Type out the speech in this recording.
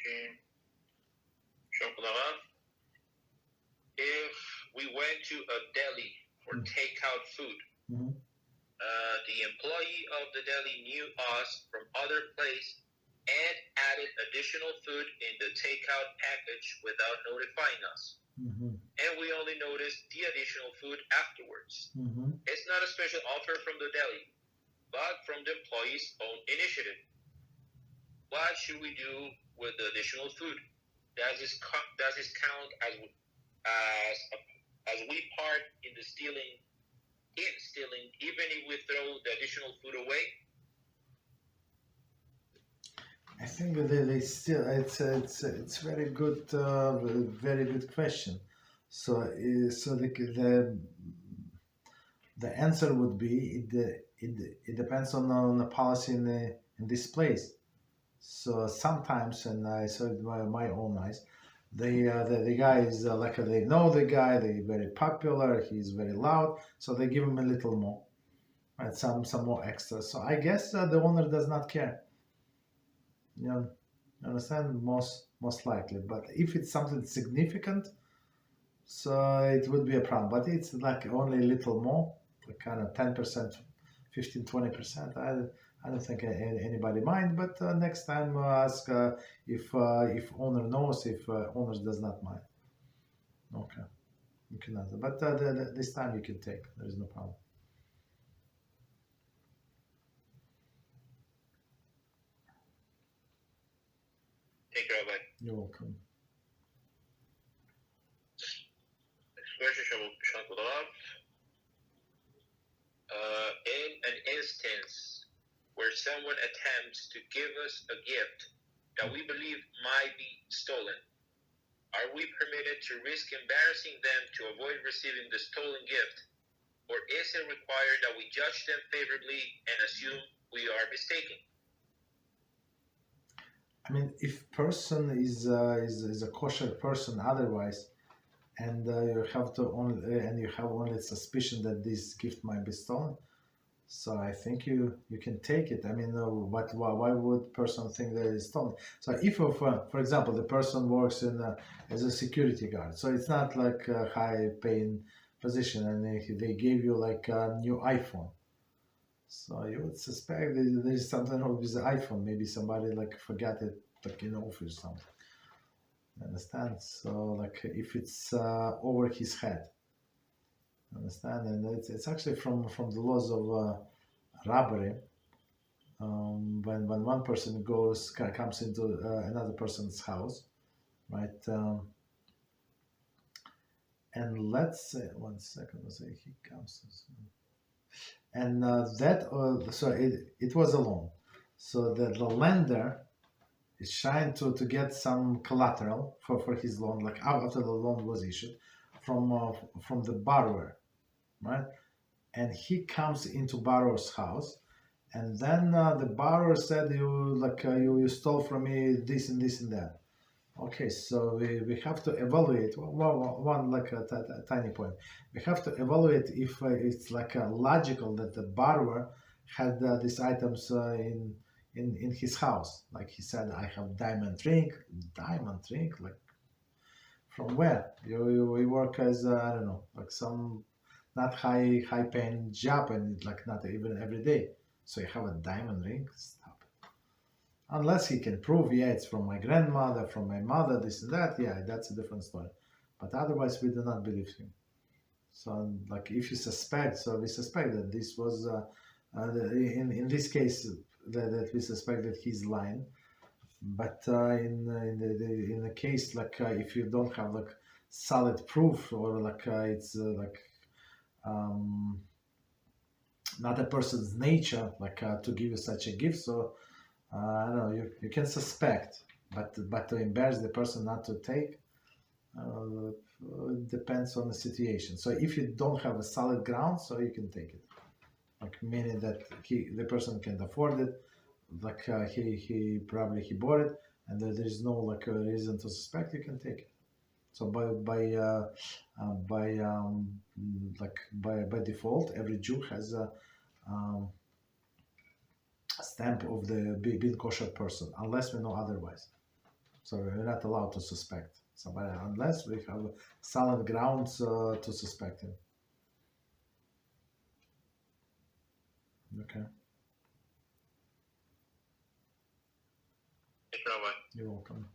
question. If we went to a deli for takeout food, the employee of the deli knew us from other place and added additional food in the takeout package without notifying us. And we only noticed the additional food afterwards. It's not a special offer from the deli, but from the employee's own initiative. What should we do with the additional food? Does this count as we part in the stealing, even if we throw the additional food away? I think that they still it's very good question. So the answer would be it depends on the policy in this place. So sometimes, and I saw it by my own eyes, the guy is like they know the guy, they're very popular, he's very loud, so they give him a little more, right? Some more extra. So I guess the owner does not care. You understand? Most likely. But if it's something significant, so it would be a problem. But it's like only a little more, like kind of 10%, 15, 20%. I don't think anybody mind. But next time ask if owner knows, if owners does not mind. Okay, you can answer. But this time you can take. There is no problem. Thank you, Rabbi. You're welcome. Next question, in an instance where someone attempts to give us a gift that we believe might be stolen, are we permitted to risk embarrassing them to avoid receiving the stolen gift, or is it required that we judge them favorably and assume we are mistaken? I mean, if person is a kosher person otherwise, and you have only suspicion that this gift might be stolen, so I think you can take it. I mean, why would person think that it's stolen? So if, for example, the person works as a security guard, so it's not like a high-paying position, and they gave you like a new iPhone. So you would suspect that there is something wrong with the iPhone. Maybe somebody like forgot it, like in office or something. Understand? So like if it's over his head, understand? And it's actually from the laws of robbery. When one person comes into another person's house, right? And let's say 1 second. Let's say he comes. And it was a loan, so the lender is trying to get some collateral for his loan, like after the loan was issued from the borrower, right? And he comes into borrower's house, and then the borrower said, you stole from me this and this and that. Okay, so we have to evaluate one like a tiny point. We have to evaluate if it's like logical that the borrower had these items in his house. Like he said, I have diamond ring, like from where? You work as I don't know, like some not high paying job, and like not even every day. So you have a diamond ring? Stop. Unless he can prove, yeah, it's from my grandmother, from my mother, this and that, yeah, that's a different story. But otherwise, we do not believe him. So, like, if you suspect, so we suspect that this was, in this case, that we suspect that he's lying. But in the case, like, if you don't have, like, solid proof, or, like, it's, not a person's nature, like, to give you such a gift, so, I don't know, you can suspect, but to embarrass the person not to take, it depends on the situation. So if you don't have a solid ground, so you can take it, like meaning that the person can afford it, like he probably bought it, and there is no like a reason to suspect, you can take it. So by default, every Jew has a stamp of the being kosher person, unless we know otherwise. So we're not allowed to suspect somebody unless we have solid grounds to suspect him. Okay. Thank you, Rabbi. You're welcome.